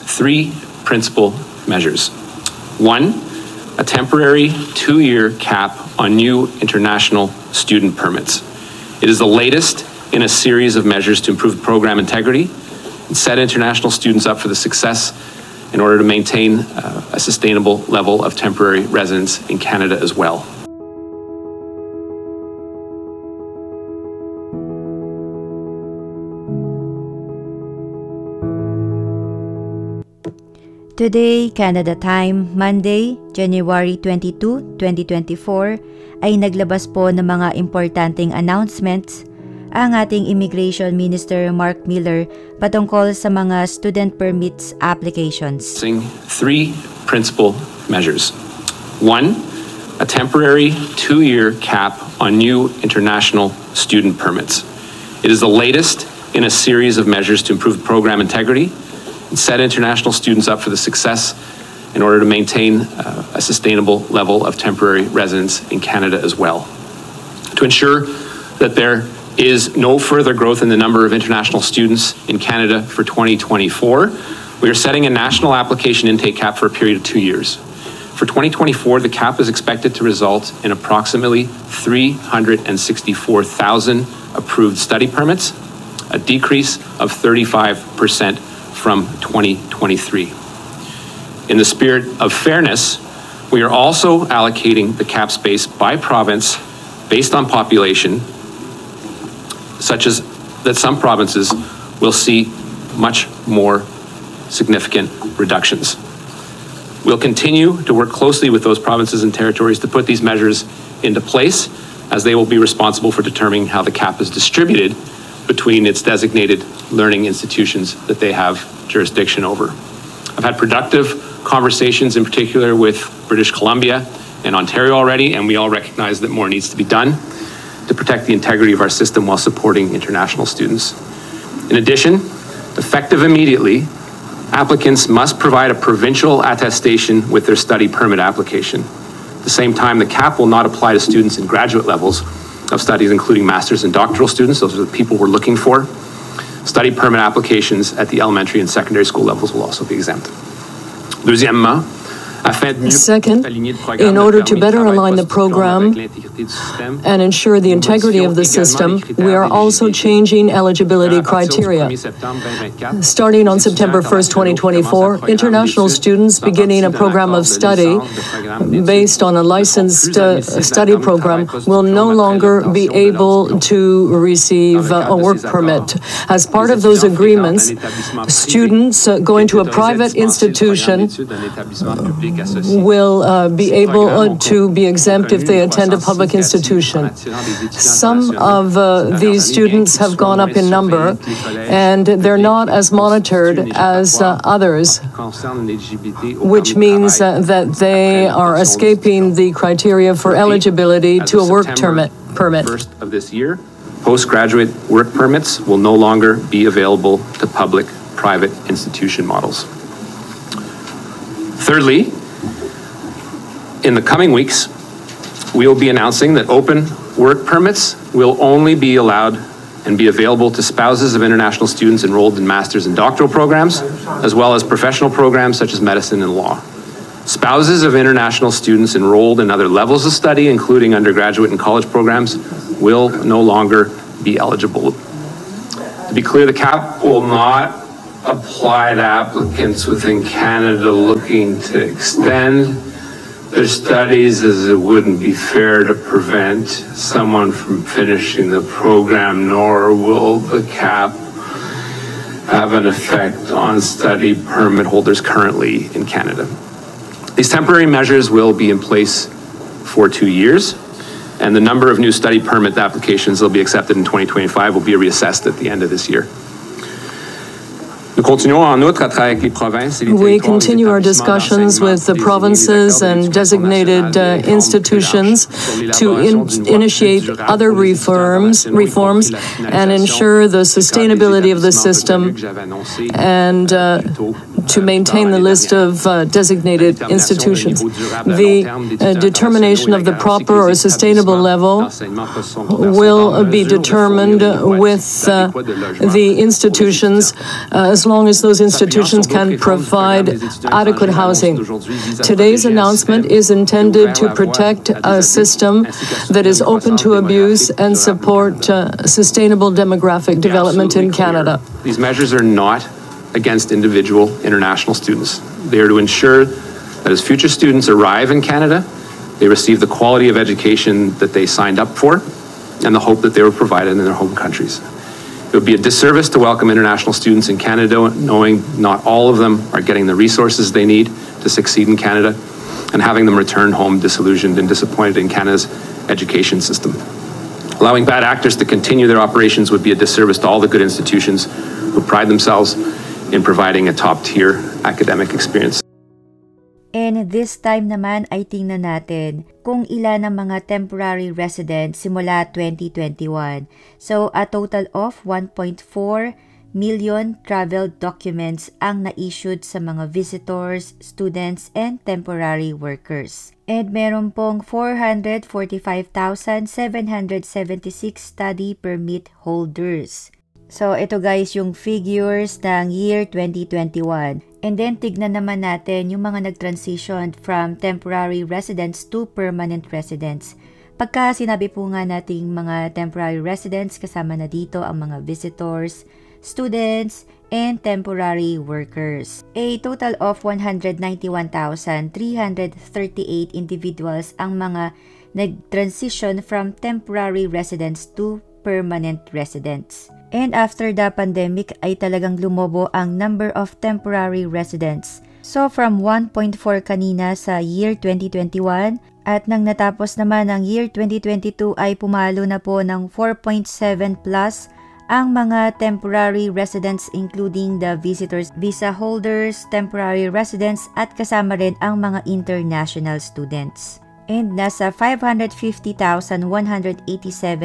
three principal measures. One, a temporary 2-year cap on new international student permits. It is the latest in a series of measures to improve program integrity and set international students up for the success in order to maintain a sustainable level of temporary residence in Canada as well. Today, Canada time, Monday, January 22, 2024, ay naglabas po ng mga importanteng announcements ang ating Immigration Minister Mark Miller patungkol sa mga student permits applications. Three principal measures. One, a temporary 2-year cap on new international student permits. It is the latest in a series of measures to improve program integrity and set international students up for the success in order to maintain a sustainable level of temporary residence in Canada as well. To ensure that there is no further growth in the number of international students in Canada for 2024, we are setting a national application intake cap for a period of 2 years. For 2024, the cap is expected to result in approximately 364,000 approved study permits, a decrease of 35% from 2023. In the spirit of fairness, we are also allocating the cap space by province based on population, such as that some provinces will see much more significant reductions. We'll continue to work closely with those provinces and territories to put these measures into place, as they will be responsible for determining how the cap is distributed between its designated learning institutions that they have jurisdiction over. I've had productive conversations, in particular with British Columbia and Ontario already, and we all recognize that more needs to be done to protect the integrity of our system while supporting international students. In addition, effective immediately, applicants must provide a provincial attestation with their study permit application. At the same time, the cap will not apply to students in graduate levels of studies, including master's and doctoral students. Those are the people we're looking for. Study permit applications at the elementary and secondary school levels will also be exempt. Deuxièmement, second, in order to better align the program and ensure the integrity of the system, we are also changing eligibility criteria. Starting on September 1st, 2024, international students beginning a program of study based on a licensed study program will no longer be able to receive a work permit. As part of those agreements, students going to a private institution will be able to be exempt if they attend a public institution. Some of these students have gone up in number, and they're not as monitored as others, which means that they are escaping the criteria for eligibility to a work permit. First of this year, postgraduate work permits will no longer be available to public-private institution models. Thirdly, in the coming weeks, we will be announcing that open work permits will only be allowed and be available to spouses of international students enrolled in master's and doctoral programs, as well as professional programs such as medicine and law. Spouses of international students enrolled in other levels of study, including undergraduate and college programs, will no longer be eligible. To be clear, the cap will not apply to applicants within Canada looking to extend their studies, as it wouldn't be fair to prevent someone from finishing the program, nor will the cap have an effect on study permit holders currently in Canada. These temporary measures will be in place for 2 years, and the number of new study permit applications that will be accepted in 2025 will be reassessed at the end of this year. We continue our discussions with the provinces and designated institutions to initiate other reforms and ensure the sustainability of the system and to maintain the list of designated institutions. The determination of the proper or sustainable level will be determined with the institutions as long as those institutions can provide adequate housing. Today's announcement is intended to protect a system that is open to abuse and support sustainable demographic development in Canada. These measures are not against individual international students. They are to ensure that as future students arrive in Canada, they receive the quality of education that they signed up for and the hope that they were provided in their home countries. It would be a disservice to welcome international students in Canada knowing not all of them are getting the resources they need to succeed in Canada and having them return home disillusioned and disappointed in Canada's education system. Allowing bad actors to continue their operations would be a disservice to all the good institutions who pride themselves in providing a top-tier academic experience. And this time naman ay tingnan natin kung ilan ang mga temporary residents simula 2021. So a total of 1.4 million travel documents ang na-issued sa mga visitors, students, and temporary workers. And meron pong 445,776 study permit holders. So ito guys yung figures ng year 2021. And then tignan naman natin yung mga nag-transition from temporary residents to permanent residents. Pagka sinabi po nga nating mga temporary residents, kasama na dito ang mga visitors, students, and temporary workers. A total of 191,338 individuals ang mga nag-transition from temporary residents to permanent residents. And after the pandemic ay talagang lumobo ang number of temporary residents. So from 1.4 kanina sa year 2021 at nang natapos naman ang year 2022 ay pumalo na po ng 4.7 plus ang mga temporary residents including the visitors, visa holders, temporary residents at kasama rin ang mga international students. And nasa 550,187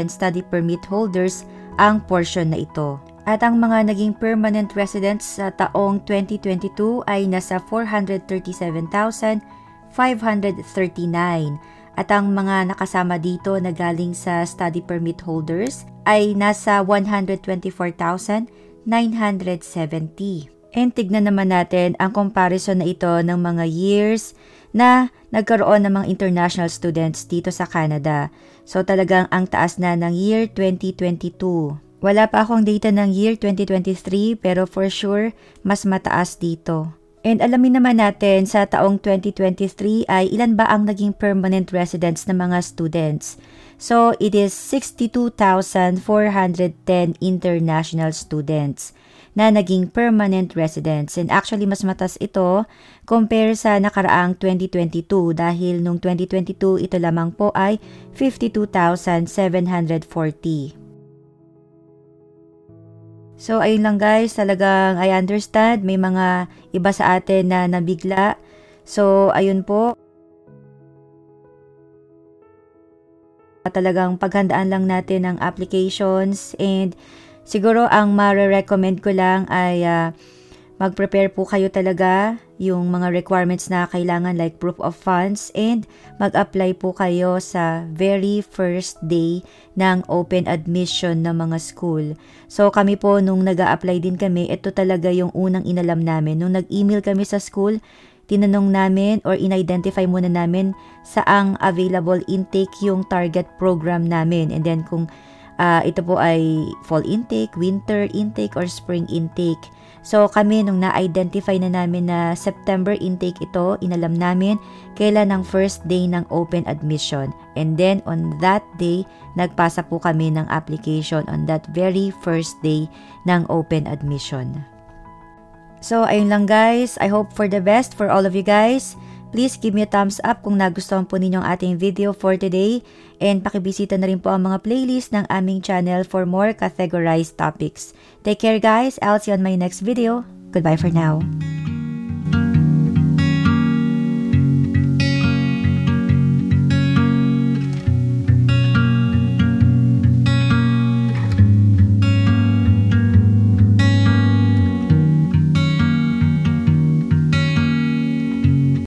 study permit holders ang portion na ito. At ang mga naging permanent residents sa taong 2022 ay nasa 437,539. At ang mga nakasama dito na galing sa study permit holders ay nasa 124,970. And tignan naman natin ang comparison na ito ng mga years na nagkaroon ng mga international students dito sa Canada. So talagang ang taas na ng year 2022. Wala pa akong data ng year 2023 pero for sure mas mataas dito. And alamin naman natin sa taong 2023 ay ilan ba ang naging permanent residents ng mga students. So it is 62,410 international students na naging permanent residents. And actually, mas matas ito compare sa nakaraang 2022 dahil nung 2022, ito lamang po ay 52,740. So, ayun lang guys, talagang I understand, may mga iba sa atin na nabigla. So, ayun po. Talagang paghandaan lang natin ang applications and siguro ang mare-recommend ko lang ay mag-prepare po kayo talaga yung mga requirements na kailangan like proof of funds and mag-apply po kayo sa very first day ng open admission ng mga school. So kami po nung nag-a-apply din kami, ito talaga yung unang inalam namin. Nung nag-email kami sa school, tinanong namin or in-identify muna namin saang available intake yung target program namin. And then kung ito po ay fall intake, winter intake, or spring intake. So kami nung na-identify na namin na September intake ito, inalam namin kailan ang first day ng open admission. And then on that day, nagpasa po kami ng application on that very first day ng open admission. So ayun lang guys, I hope for the best for all of you guys. Please give me a thumbs up kung nagustuhan po ninyo ang ating video for today. And pakibisita na rin po ang mga playlist ng aming channel for more categorized topics. Take care guys, I'll see you on my next video. Goodbye for now.